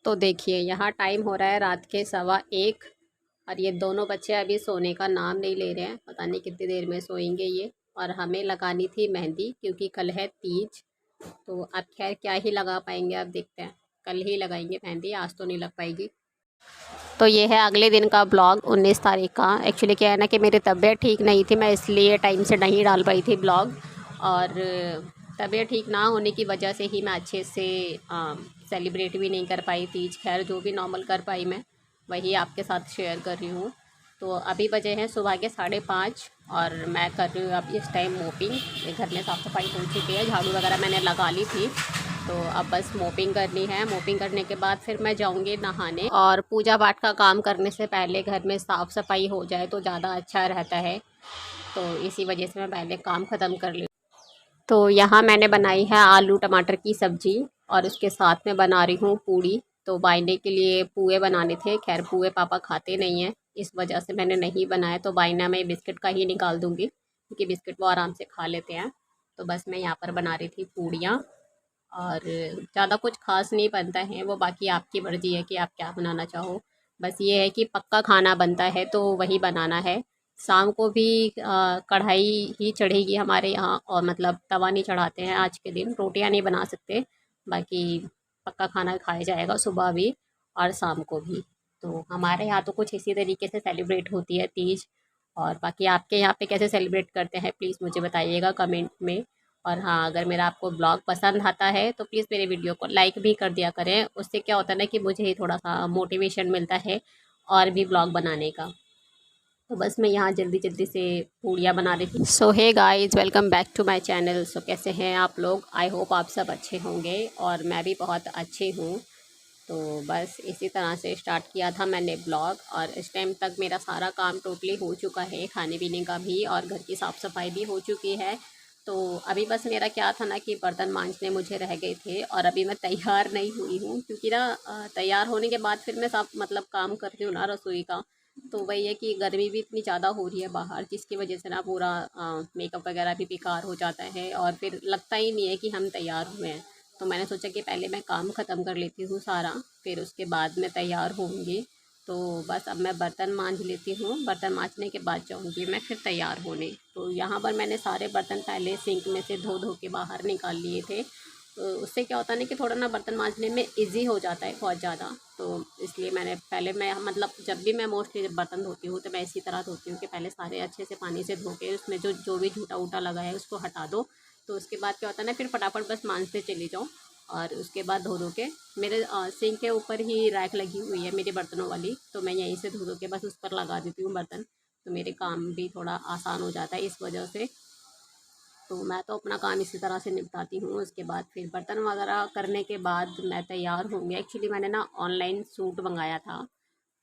तो देखिए यहाँ टाइम हो रहा है रात के 1:15 और ये दोनों बच्चे अभी सोने का नाम नहीं ले रहे हैं। पता नहीं कितनी देर में सोएंगे ये। और हमें लगानी थी मेहंदी क्योंकि कल है तीज। तो अब खैर क्या ही लगा पाएंगे, अब देखते हैं। कल ही लगाएंगे मेहंदी, आज तो नहीं लग पाएगी। तो ये है अगले दिन का ब्लॉग 19 तारीख का। एक्चुअली क्या है ना कि मेरी तबीयत ठीक नहीं थी, मैं इसलिए टाइम से नहीं डाल पाई थी ब्लॉग। और तबीयत ठीक ना होने की वजह से ही मैं अच्छे से सेलिब्रेट भी नहीं कर पाई तीज। खैर जो भी नॉर्मल कर पाई मैं वही आपके साथ शेयर कर रही हूँ। तो अभी बजे हैं सुबह के 5:30 और मैं कर रही हूँ अब इस टाइम मोपिंग। घर में साफ़ सफाई हो चुकी है, झाड़ू वगैरह मैंने लगा ली थी। तो अब बस मोपिंग करनी है। मोपिंग करने के बाद फिर मैं जाऊंगी नहाने। और पूजा पाठ का काम करने से पहले घर में साफ़ सफाई हो जाए तो ज़्यादा अच्छा रहता है। तो इसी वजह से मैं पहले काम ख़त्म कर ली। तो यहाँ मैंने बनाई है आलू टमाटर की सब्ज़ी और उसके साथ में बना रही हूँ पूड़ी। तो बाइने के लिए पुए बनाने थे। खैर पुए पापा खाते नहीं हैं, इस वजह से मैंने नहीं बनाया। तो बाइना में बिस्किट का ही निकाल दूँगी क्योंकि बिस्किट वो आराम से खा लेते हैं। तो बस मैं यहाँ पर बना रही थी पूड़ियाँ। और ज़्यादा कुछ ख़ास नहीं बनता है, वो बाकी आपकी मर्ज़ी है कि आप क्या बनाना चाहो। बस ये है कि पक्का खाना बनता है तो वही बनाना है। शाम को भी कढ़ाई ही चढ़ेगी हमारे यहाँ, और मतलब तवा नहीं चढ़ाते हैं आज के दिन, रोटियां नहीं बना सकते। बाकी पक्का खाना खाया जाएगा सुबह भी और शाम को भी। तो हमारे यहाँ तो कुछ इसी तरीके से सेलिब्रेट होती है तीज। और बाकी आपके यहाँ पे कैसे सेलिब्रेट करते हैं प्लीज़ मुझे बताइएगा कमेंट में। और हाँ, अगर मेरा आपको ब्लॉग पसंद आता है तो प्लीज़ मेरे वीडियो को लाइक भी कर दिया करें। उससे क्या होता है ना कि मुझे ही थोड़ा सा मोटिवेशन मिलता है और भी ब्लॉग बनाने का। तो बस मैं यहाँ जल्दी जल्दी से पूड़ियाँ बना रही थी। So hey guys, welcome back to my channel. So कैसे हैं आप लोग? आई होप आप सब अच्छे होंगे और मैं भी बहुत अच्छी हूँ। तो बस इसी तरह से स्टार्ट किया था मैंने ब्लॉग और इस टाइम तक मेरा सारा काम टोटली हो चुका है, खाने पीने का भी और घर की साफ़ सफाई भी हो चुकी है। तो अभी बस मेरा क्या था ना कि बर्तन मांजने मुझे रह गए थे और अभी मैं तैयार नहीं हुई हूँ क्योंकि ना तैयार होने के बाद फिर मैं सब मतलब काम करती हूँ ना रसोई का। तो वही है कि गर्मी भी इतनी ज़्यादा हो रही है बाहर, जिसकी वजह से ना पूरा मेकअप वगैरह भी बेकार हो जाता है और फिर लगता ही नहीं है कि हम तैयार हुए हैं। तो मैंने सोचा कि पहले मैं काम ख़त्म कर लेती हूँ सारा, फिर उसके बाद मैं तैयार होंगी। तो बस अब मैं बर्तन मांज लेती हूँ, बर्तन मांजने के बाद जाऊँगी मैं फिर तैयार होने। तो यहाँ पर मैंने सारे बर्तन पहले सिंक में से धो धो के बाहर निकाल लिए थे। तो उससे क्या होता है ना कि थोड़ा ना बर्तन मांजने में इजी हो जाता है बहुत ज़्यादा। तो इसलिए मैंने पहले मैं मतलब जब भी मैं मोस्टली जब बर्तन धोती हूँ तो मैं इसी तरह धोती हूँ कि पहले सारे अच्छे से पानी से धो के उसमें जो जो भी झूठा वूटा लगा है उसको हटा दो। तो उसके बाद क्या होता है ना फिर फटाफट बस मांजते चली जाओ। और उसके बाद धो धो के मेरे सिंक के ऊपर ही रैक लगी हुई है मेरे बर्तनों वाली, तो मैं यहीं से धो धो के बस उस पर लगा देती हूँ बर्तन। तो मेरे काम भी थोड़ा आसान हो जाता है इस वजह से। तो मैं तो अपना काम इसी तरह से निपटाती हूँ। उसके बाद फिर बर्तन वगैरह करने के बाद मैं तैयार होंगी। एक्चुअली मैंने ना ऑनलाइन सूट मंगाया था,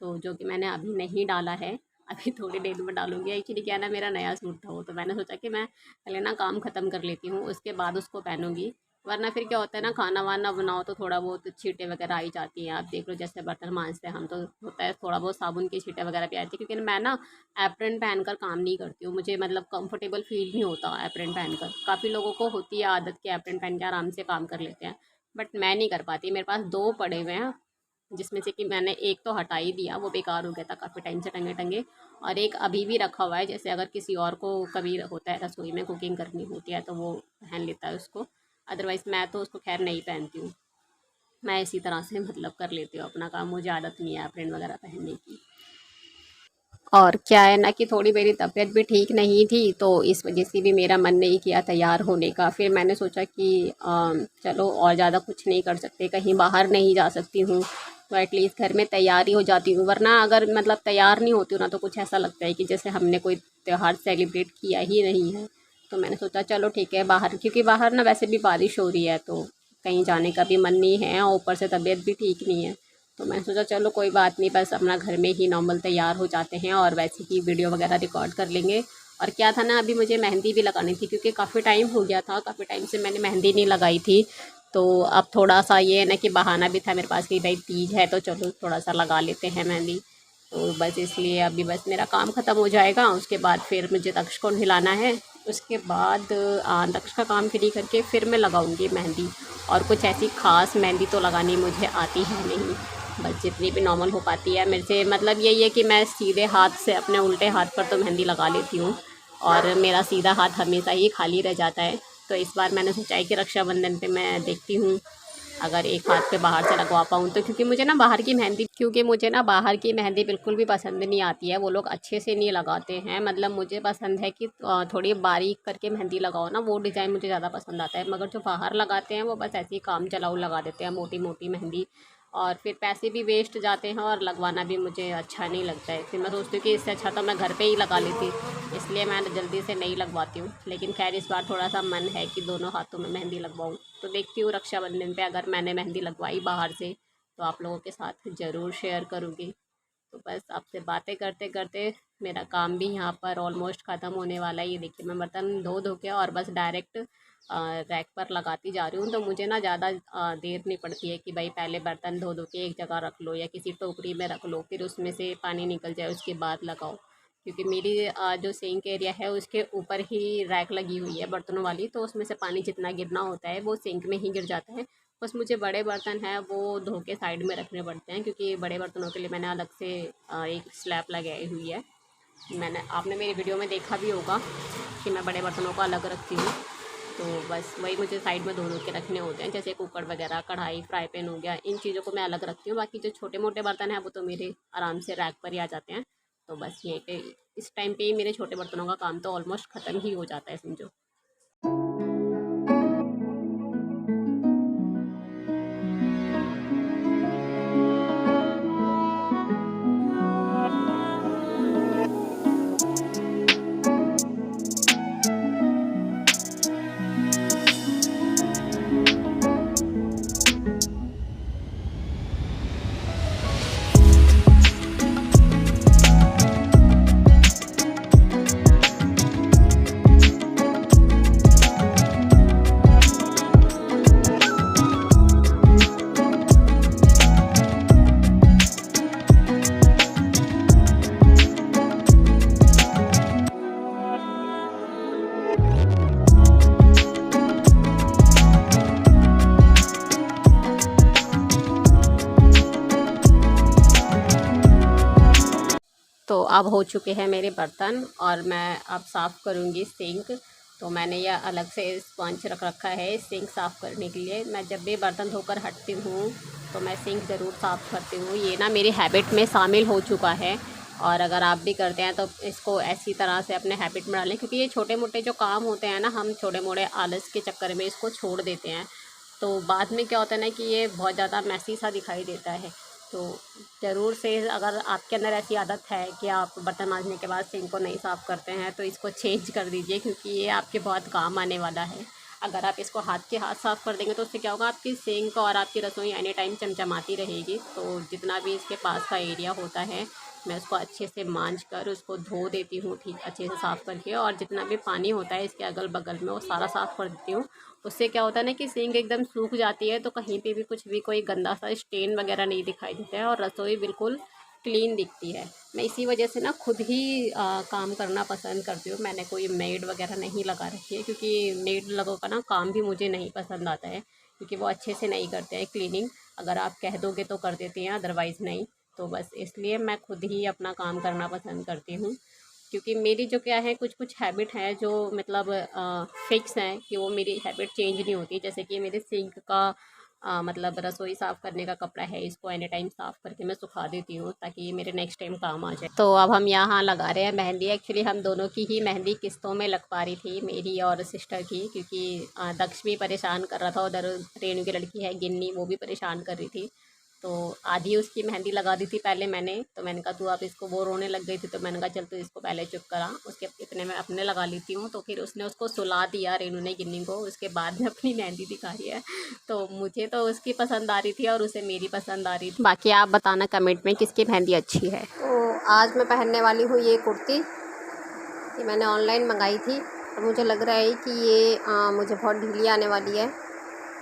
तो जो कि मैंने अभी नहीं डाला है, अभी थोड़ी देर में डालूँगी। एक्चुअली क्या है ना मेरा नया सूट था वो, तो मैंने सोचा कि मैं पहले ना काम ख़त्म कर लेती हूँ उसके बाद उसको पहनूँगी। वरना फिर क्या होता है ना खाना वाना बनाओ तो थोड़ा बहुत छींटे वगैरह आई जाती हैं। आप देख लो जैसे बर्तन मांजते हैं हम तो होता है थोड़ा बहुत साबुन की छींटे वगैरह भी आती है, क्योंकि मैं ना एप्रन पहनकर काम नहीं करती हूँ। मुझे मतलब कंफर्टेबल फील नहीं होता एप्रन पहनकर। काफ़ी लोगों को होती है आदत कि एप्रन पहन के आराम से काम कर लेते हैं, बट मैं नहीं कर पाती। मेरे पास 2 पड़े हुए हैं जिसमें से कि मैंने एक तो हटा ही दिया, वो बेकार हो गया था काफ़ी टाइम से टंगे टंगे। और एक अभी भी रखा हुआ है, जैसे अगर किसी और को कभी होता है रसोई में कुकिंग करनी होती है तो वो पहन लेता है उसको। अदरवाइज़ मैं तो उसको खैर नहीं पहनती हूँ। मैं इसी तरह से मतलब कर लेती हूँ अपना काम, मुझे आदत नहीं है एप्रन वगैरह पहनने की। और क्या है ना कि थोड़ी मेरी तबीयत भी ठीक नहीं थी तो इस वजह से भी मेरा मन नहीं किया तैयार होने का। फिर मैंने सोचा कि चलो और ज़्यादा कुछ नहीं कर सकते, कहीं बाहर नहीं जा सकती हूँ तो एटलीस्ट घर में तैयार ही हो जाती हूँ। वरना अगर मतलब तैयार नहीं होती हूँ ना तो कुछ ऐसा लगता है कि जैसे हमने कोई त्यौहार सेलिब्रेट किया ही नहीं है। तो मैंने सोचा चलो ठीक है बाहर, क्योंकि बाहर ना वैसे भी बारिश हो रही है तो कहीं जाने का भी मन नहीं है और ऊपर से तबीयत भी ठीक नहीं है। तो मैंने सोचा चलो कोई बात नहीं, बस अपना घर में ही नॉर्मल तैयार हो जाते हैं और वैसे ही वीडियो वगैरह रिकॉर्ड कर लेंगे। और क्या था ना अभी मुझे मेहंदी भी लगानी थी क्योंकि काफ़ी टाइम हो गया था, काफ़ी टाइम से मैंने मेहंदी नहीं लगाई थी। तो अब थोड़ा सा ये है ना कि बहाना भी था मेरे पास कि भाई तीज है तो चलो थोड़ा सा लगा लेते हैं मेहंदी। तो बस इसलिए अभी बस मेरा काम ख़त्म हो जाएगा उसके बाद फिर मुझे तक्ष को नहलाना है। उसके बाद दक्ष का काम फ्री करके फिर मैं लगाऊंगी मेहंदी। और कुछ ऐसी ख़ास मेहंदी तो लगानी मुझे आती है नहीं, बस जितनी भी नॉर्मल हो पाती है मेरे से। मतलब यही है कि मैं सीधे हाथ से अपने उल्टे हाथ पर तो मेहंदी लगा लेती हूँ और मेरा सीधा हाथ हमेशा ही खाली रह जाता है। तो इस बार मैंने सोचा है कि रक्षाबंधन पे मैं देखती हूँ अगर एक हाथ पे बाहर से लगवा पाऊँ तो, क्योंकि मुझे ना बाहर की मेहंदी बिल्कुल भी पसंद नहीं आती है। वो लोग अच्छे से नहीं लगाते हैं। मतलब मुझे पसंद है कि थोड़ी बारीक करके मेहंदी लगाओ ना, वो डिज़ाइन मुझे ज़्यादा पसंद आता है। मगर जो बाहर लगाते हैं वो बस ऐसे ही काम चलाऊ लगा देते हैं, मोटी मोटी मेहंदी, और फिर पैसे भी वेस्ट जाते हैं और लगवाना भी मुझे अच्छा नहीं लगता है। फिर मैं सोचती हूँ कि इससे अच्छा तो मैं घर पे ही लगा लेती, इसलिए मैं जल्दी से नहीं लगवाती हूँ। लेकिन खैर इस बार थोड़ा सा मन है कि दोनों हाथों में मेहंदी लगवाऊँ। तो देखती हूँ रक्षाबंधन पे अगर मैंने मेहंदी लगवाई बाहर से तो आप लोगों के साथ ज़रूर शेयर करूँगी। तो बस आपसे बातें करते करते मेरा काम भी यहाँ पर ऑलमोस्ट ख़त्म होने वाला है। ये देखिए मैं बर्तन धो धो के और बस डायरेक्ट रैक पर लगाती जा रही हूँ। तो मुझे ना ज़्यादा देर नहीं पड़ती है कि भाई पहले बर्तन धो धो के एक जगह रख लो या किसी टोकरी में रख लो, फिर उसमें से पानी निकल जाए उसके बाद लगाओ। क्योंकि मेरी जो सिंक एरिया है उसके ऊपर ही रैक लगी हुई है बर्तनों वाली, तो उसमें से पानी जितना गिरना होता है वो सिंक में ही गिर जाता है। बस मुझे बड़े बर्तन हैं वो धो के साइड में रखने पड़ते हैं, क्योंकि बड़े बर्तनों के लिए मैंने अलग से एक स्लैब लगाई हुई है। आपने मेरी वीडियो में देखा भी होगा कि मैं बड़े बर्तनों को अलग रखती हूँ। तो बस वही मुझे साइड में धो के रखने होते हैं, जैसे कुकर वगैरह, कढ़ाई, फ्राई पैन हो गया, इन चीज़ों को मैं अलग रखती हूँ। बाकी जो छोटे मोटे बर्तन हैं वो तो मेरे आराम से रैक पर ही आ जाते हैं। तो बस यहीं पे इस टाइम पे ही मेरे छोटे बर्तनों का काम तो ऑलमोस्ट ख़त्म ही हो जाता है समझो। तो अब हो चुके हैं मेरे बर्तन और मैं अब साफ़ करूँगी सिंक। तो मैंने यह अलग से स्पंज रख रखा है सिंक साफ़ करने के लिए। मैं जब भी बर्तन धोकर हटती हूँ तो मैं सिंक ज़रूर साफ़ करती हूँ। ये ना मेरी हैबिट में शामिल हो चुका है, और अगर आप भी करते हैं तो इसको ऐसी तरह से अपने हैबिट में डालें, क्योंकि ये छोटे मोटे जो काम होते हैं ना, हम छोटे मोटे आलस के चक्कर में इसको छोड़ देते हैं। तो बाद में क्या होता है ना कि ये बहुत ज़्यादा मैसी सा दिखाई देता है। तो ज़रूर से अगर आपके अंदर ऐसी आदत है कि आप बर्तन मांजने के बाद सिंक को नहीं साफ़ करते हैं तो इसको चेंज कर दीजिए, क्योंकि ये आपके बहुत काम आने वाला है। अगर आप इसको हाथ के हाथ साफ़ कर देंगे तो उससे क्या होगा, आपकी सिंक और आपकी रसोई एनी टाइम चमचमाती रहेगी। तो जितना भी इसके पास का एरिया होता है मैं उसको अच्छे से मांज कर उसको धो देती हूँ, ठीक अच्छे से साफ़ करके, और जितना भी पानी होता है इसके अगल बगल में वो सारा साफ़ कर देती हूँ। उससे क्या होता है ना कि सिंक एकदम सूख जाती है, तो कहीं पे भी कुछ भी कोई गंदा सा स्टेन वगैरह नहीं दिखाई देता है और रसोई बिल्कुल क्लीन दिखती है। मैं इसी वजह से ना खुद ही काम करना पसंद करती हूँ। मैंने कोई मेड वगैरह नहीं लगा रखी है, क्योंकि मेड लोगों का ना काम भी मुझे नहीं पसंद आता है, क्योंकि वो अच्छे से नहीं करते हैं क्लीनिंग। अगर आप कह दोगे तो कर देते हैं, अदरवाइज़ नहीं। तो बस इसलिए मैं खुद ही अपना काम करना पसंद करती हूँ, क्योंकि मेरी जो क्या है कुछ कुछ हैबिट हैं जो मतलब फ़िक्स हैं कि वो मेरी हैबिट चेंज नहीं होती। जैसे कि मेरे सिंक का मतलब रसोई साफ़ करने का कपड़ा है, इसको एनी टाइम साफ़ करके मैं सुखा देती हूँ ताकि ये मेरे नेक्स्ट टाइम काम आ जाए। तो अब हम यहाँ लगा रहे हैं मेहंदी। एक्चुअली हम दोनों की ही मेहंदी किस्तों में लगवा रही थी, मेरी और सिस्टर की, क्योंकि दक्ष भी परेशान कर रहा था, उधर रेणु की लड़की है गिन्नी, वो भी परेशान कर रही थी। तो आधी उसकी मेहंदी लगा दी थी पहले मैंने। तो मैंने कहा तू अब इसको, वो रोने लग गई थी तो मैंने कहा चल तू इसको पहले चुप करा, उसके इतने में अपने लगा लेती हूँ। तो फिर उसने उसको सुला दिया, रेनू ने गिन्नी को, उसके बाद में अपनी मेहंदी दिखा रही है। तो मुझे तो उसकी पसंद आ रही थी और उसे मेरी पसंद आ रही थी। बाकी आप बताना कमेंट में किसकी मेहंदी अच्छी है। तो आज मैं पहनने वाली हूँ ये कुर्ती, ये मैंने ऑनलाइन मंगाई थी और मुझे लग रहा है कि ये मुझे बहुत ढीली आने वाली है।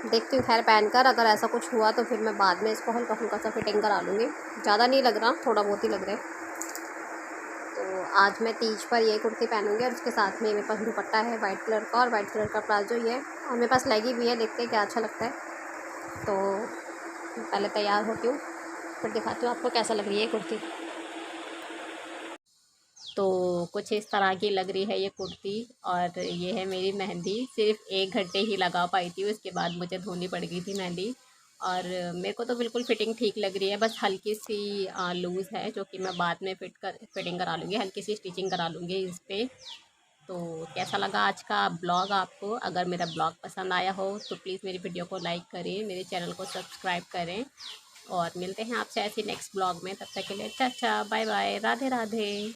देखती हूँ खैर पहनकर, अगर ऐसा कुछ हुआ तो फिर मैं बाद में इसको हल्का फुल्का सा फिटिंग करा लूँगी। ज़्यादा नहीं लग रहा, थोड़ा बहुत ही लग रहा है। तो आज मैं तीज पर ये कुर्ती पहनूंगी और उसके साथ में मेरे पास दुपट्टा है वाइट कलर का और वाइट कलर का प्लाजो ये है और मेरे पास लेगी भी है। देखते हैं क्या अच्छा लगता है। तो पहले तैयार होती हूँ फिर दिखाती हूँ आपको कैसा लग रही है कुर्ती। तो कुछ इस तरह की लग रही है ये कुर्ती और ये है मेरी मेहंदी। सिर्फ 1 घंटे ही लगा पाई थी, उसके बाद मुझे धोनी पड़ गई थी मेहंदी। और मेरे को तो बिल्कुल फिटिंग ठीक लग रही है, बस हल्की सी लूज़ है जो कि मैं बाद में फिटिंग करा लूँगी, हल्की सी स्टिचिंग करा लूँगी इस पर। तो कैसा लगा आज का ब्लॉग आपको? अगर मेरा ब्लॉग पसंद आया हो तो प्लीज़ मेरी वीडियो को लाइक करें, मेरे चैनल को सब्सक्राइब करें और मिलते हैं आपसे ऐसे नेक्स्ट ब्लॉग में। तब तक के लिए चाचा बाय बाय, राधे राधे।